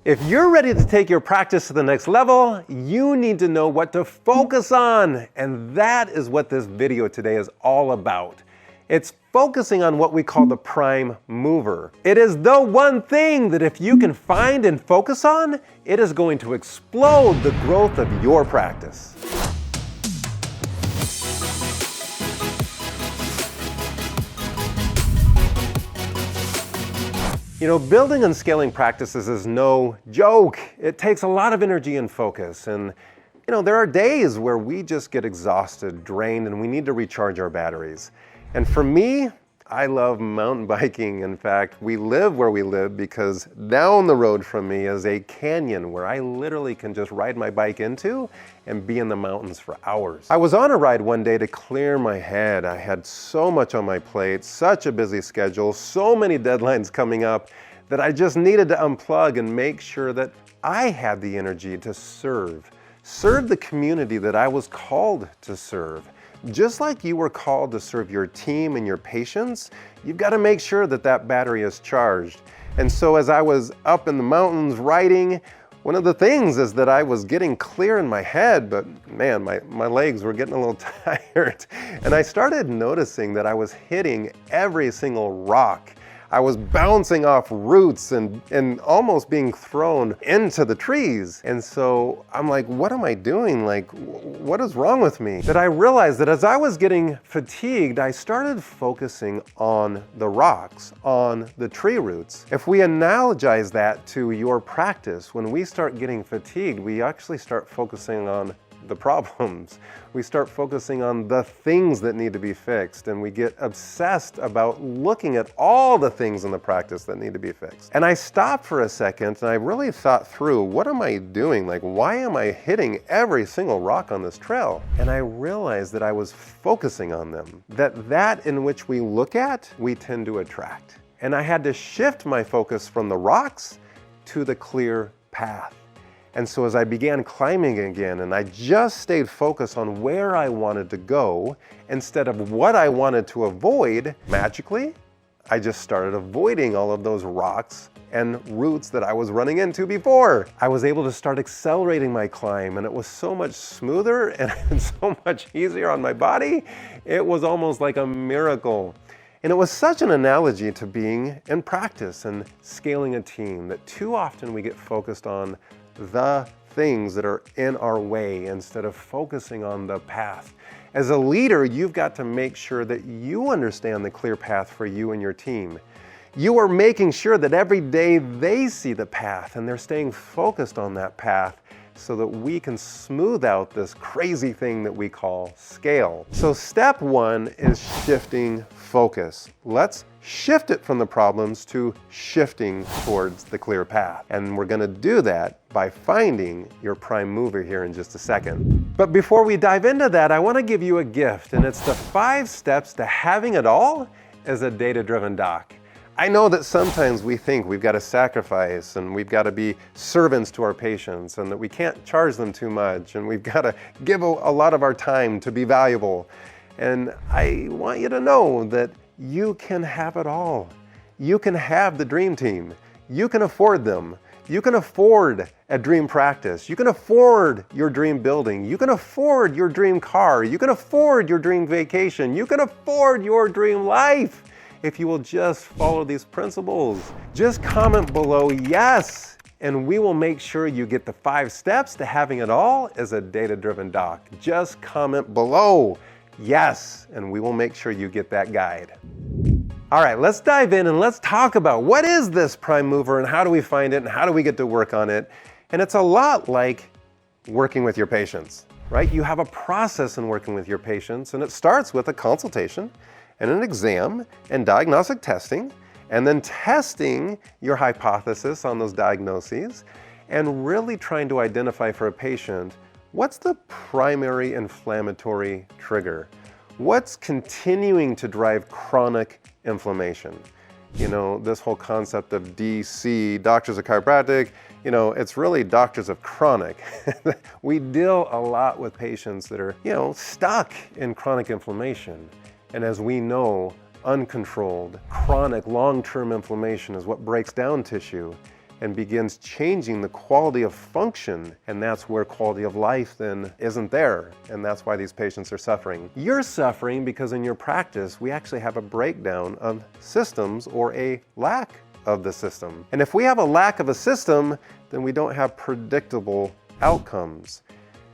If you're ready to take your practice to the next level, you need to know what to focus on. And that is what this video today is all about. It's focusing on what we call the prime mover. It is the one thing that if you can find and focus on, it is going to explode the growth of your practice. You know, building and scaling practices is no joke. It takes a lot of energy and focus. And, you know, there are days where we just get exhausted, drained, and we need to recharge our batteries. And for me, I love mountain biking. In fact, we live where we live because down the road from me is a canyon where I literally can just ride my bike into and be in the mountains for hours. I was on a ride one day to clear my head. I had so much on my plate, such a busy schedule, so many deadlines coming up that I just needed to unplug and make sure that I had the energy to serve the community that I was called to serve. Just like you were called to serve your team and your patients, you've got to make sure that that battery is charged. And so as I was up in the mountains riding, one of the things is that I was getting clear in my head, but man, my legs were getting a little tired. And I started noticing that I was hitting every single rock. I was bouncing off roots and almost being thrown into the trees. And so I'm like, what am I doing? Like, what is wrong with me? That I realized that as I was getting fatigued, I started focusing on the rocks, on the tree roots. If we analogize that to your practice, when we start getting fatigued, we actually start focusing on the problems. We start focusing on the things that need to be fixed, and we get obsessed about looking at all the things in the practice that need to be fixed. And I stopped for a second and I really thought through, what am I doing? Like, why am I hitting every single rock on this trail? And I realized that I was focusing on them. That in which we look at, we tend to attract. And I had to shift my focus from the rocks to the clear path. And so as I began climbing again, and I just stayed focused on where I wanted to go instead of what I wanted to avoid, magically, I just started avoiding all of those rocks and roots that I was running into before. I was able to start accelerating my climb, and it was so much smoother and so much easier on my body. It was almost like a miracle. And it was such an analogy to being in practice and scaling a team that too often we get focused on the things that are in our way instead of focusing on the path. As a leader, you've got to make sure that you understand the clear path for you and your team. You are making sure that every day they see the path and they're staying focused on that path so that we can smooth out this crazy thing that we call scale. So step one is shifting focus. Let's shift it from the problems to shifting towards the clear path. And we're going to do that by finding your prime mover here in just a second. But before we dive into that, I want to give you a gift, and it's the 5 steps to having it all as a data-driven doc. I know that sometimes we think we've got to sacrifice and we've got to be servants to our patients and that we can't charge them too much and we've got to give a lot of our time to be valuable. And I want you to know that you can have it all. You can have the dream team. You can afford them. You can afford a dream practice. You can afford your dream building. You can afford your dream car. You can afford your dream vacation. You can afford your dream life if you will just follow these principles. Just comment below yes, and we will make sure you get the 5 steps to having it all as a data-driven doc. Just comment below yes, and we will make sure you get that guide. All right, let's dive in and let's talk about what is this prime mover and how do we find it and how do we get to work on it. And it's a lot like working with your patients, right? You have a process in working with your patients, and it starts with a consultation and an exam and diagnostic testing, and then testing your hypothesis on those diagnoses and really trying to identify for a patient, what's the primary inflammatory trigger? What's continuing to drive chronic inflammation? You know, this whole concept of DC, doctors of chiropractic, you know, it's really doctors of chronic. We deal a lot with patients that are, you know, stuck in chronic inflammation. And as we know, uncontrolled, chronic, long-term inflammation is what breaks down tissue. and begins changing the quality of function, and that's where quality of life then isn't there, and that's why these patients are suffering. You're suffering because in your practice we actually have a breakdown of systems or a lack of the system. And if we have a lack of a system, then we don't have predictable outcomes.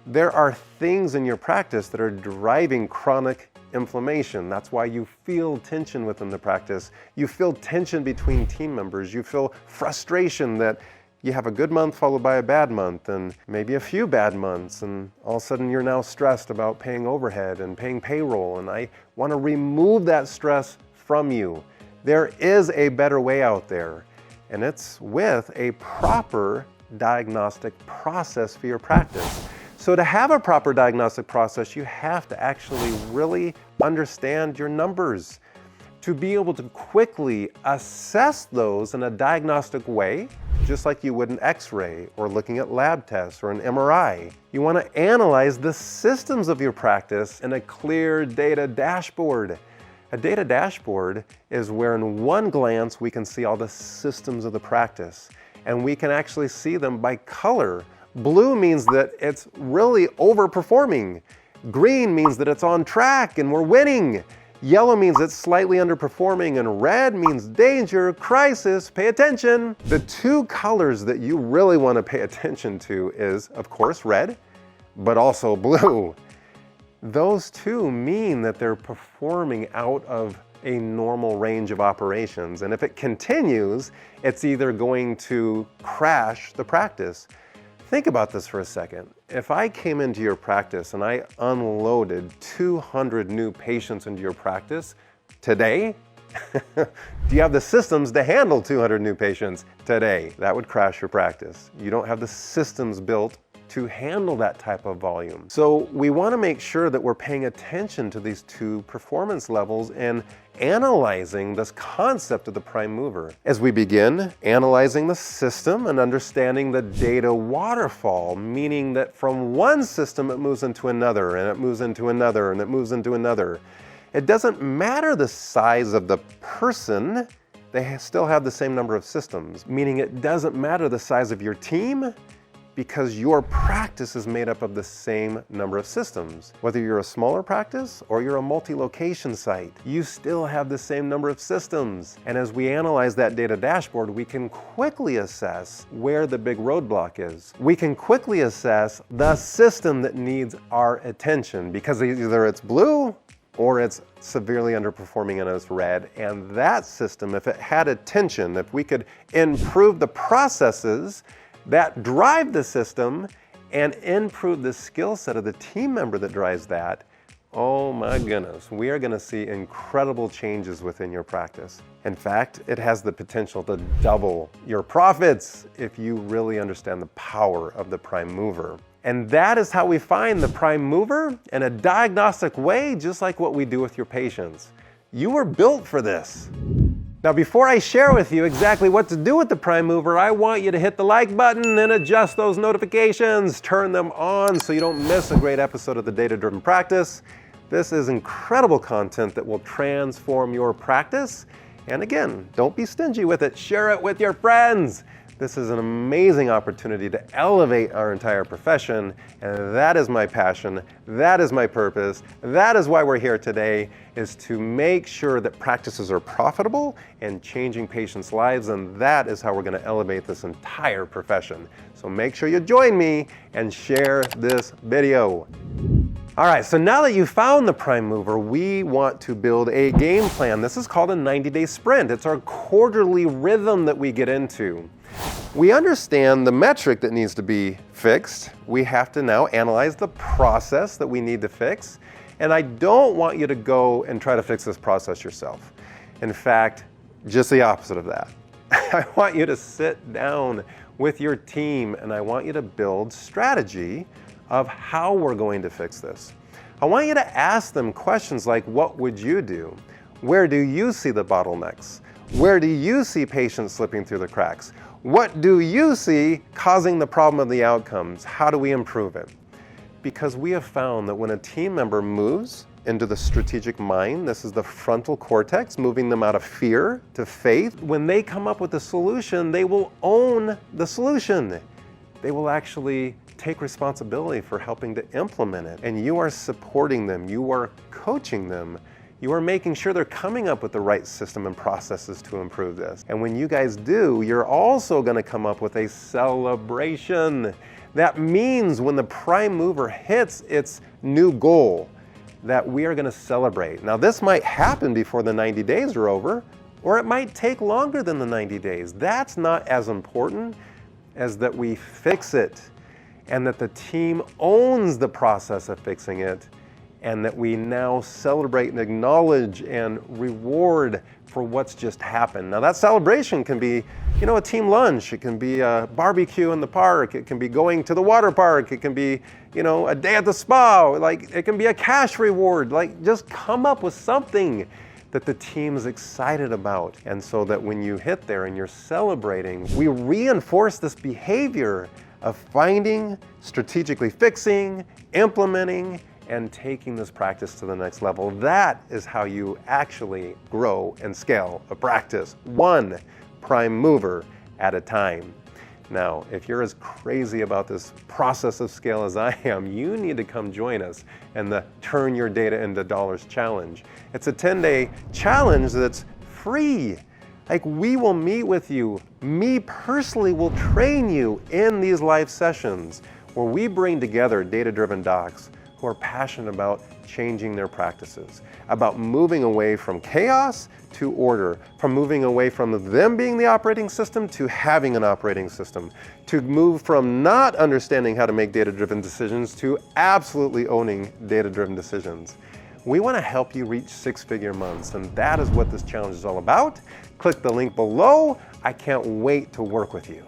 There are things in your practice that are driving chronic inflammation. That's why you feel tension within the practice. You feel tension between team members. You feel frustration that you have a good month followed by a bad month and maybe a few bad months, and all of a sudden you're now stressed about paying overhead and paying payroll, and I want to remove that stress from you. There is a better way out there, and it's with a proper diagnostic process for your practice. So to have a proper diagnostic process, you have to actually really understand your numbers. To be able to quickly assess those in a diagnostic way, just like you would an X-ray or looking at lab tests or an MRI. You want to analyze the systems of your practice in a clear data dashboard. A data dashboard is where in one glance we can see all the systems of the practice, and we can actually see them by color. Blue means that it's really overperforming. Green means that it's on track and we're winning. Yellow means it's slightly underperforming, and red means danger, crisis, pay attention. The two colors that you really want to pay attention to is, of course, red, but also blue. Those two mean that they're performing out of a normal range of operations, and if it continues, it's either going to crash the practice. Think about this for a second. If I came into your practice and I unloaded 200 new patients into your practice today, do you have the systems to handle 200 new patients today? That would crash your practice. You don't have the systems built to handle that type of volume. So we want to make sure that we're paying attention to these two performance levels and analyzing this concept of the prime mover. As we begin analyzing the system and understanding the data waterfall, meaning that from one system it moves into another, and it moves into another, and it moves into another. It doesn't matter the size of the person, they still have the same number of systems, meaning it doesn't matter the size of your team, because your practice is made up of the same number of systems. Whether you're a smaller practice or you're a multi-location site, you still have the same number of systems. And as we analyze that data dashboard, we can quickly assess where the big roadblock is. We can quickly assess the system that needs our attention, because either it's blue or it's severely underperforming and it's red. And that system, if it had attention, if we could improve the processes that drive the system and improve the skill set of the team member that drives that, oh my goodness, we are going to see incredible changes within your practice. In fact, it has the potential to double your profits if you really understand the power of the prime mover. And that is how we find the prime mover in a diagnostic way, just like what we do with your patients. You were built for this. Now, before I share with you exactly what to do with the prime mover, I want you to hit the like button and adjust those notifications. Turn them on so you don't miss a great episode of the Data-Driven Practice. This is incredible content that will transform your practice. And again, don't be stingy with it. Share it with your friends. This is an amazing opportunity to elevate our entire profession, and that is my passion, that is my purpose, that is why we're here today, is to make sure that practices are profitable and changing patients' lives, and that is how we're going to elevate this entire profession. So make sure you join me and share this video. All right, so now that you've found the prime mover, we want to build a game plan. This is called a 90-day sprint. It's our quarterly rhythm that we get into. We understand the metric that needs to be fixed. We have to now analyze the process that we need to fix. And I don't want you to go and try to fix this process yourself. In fact, just the opposite of that. I want you to sit down with your team and I want you to build strategy of how we're going to fix this. I want you to ask them questions like, what would you do? Where do you see the bottlenecks? Where do you see patients slipping through the cracks? What do you see causing the problem of the outcomes? How do we improve it? Because we have found that when a team member moves into the strategic mind. This is the frontal cortex, moving them out of fear to faith. When they come up with a solution, they will own the solution. They will actually take responsibility for helping to implement it. And you are supporting them, you are coaching them, you are making sure they're coming up with the right system and processes to improve this. And when you guys do, you're also going to come up with a celebration. That means when the prime mover hits its new goal, that we are going to celebrate. Now, this might happen before the 90 days are over, or it might take longer than the 90 days. That's not as important as that we fix it, and that the team owns the process of fixing it, and that we now celebrate and acknowledge and reward for what's just happened. Now, that celebration can be, a team lunch. It can be a barbecue in the park. It can be going to the water park. It can be, a day at the spa. Like, it can be a cash reward. Like, just come up with something that the team is excited about. And so that when you hit there and you're celebrating, we reinforce this behavior of finding, strategically fixing, implementing, and taking this practice to the next level. That is how you actually grow and scale a practice, one prime mover at a time. Now, if you're as crazy about this process of scale as I am, you need to come join us in the Turn Your Data into Dollars Challenge. It's a 10-day challenge that's free. Like, we will meet with you. Me personally will train you in these live sessions where we bring together data-driven docs who are passionate about changing their practices, about moving away from chaos to order, from moving away from them being the operating system to having an operating system, to move from not understanding how to make data-driven decisions to absolutely owning data-driven decisions. We want to help you reach six-figure months, and that is what this challenge is all about. Click the link below. I can't wait to work with you.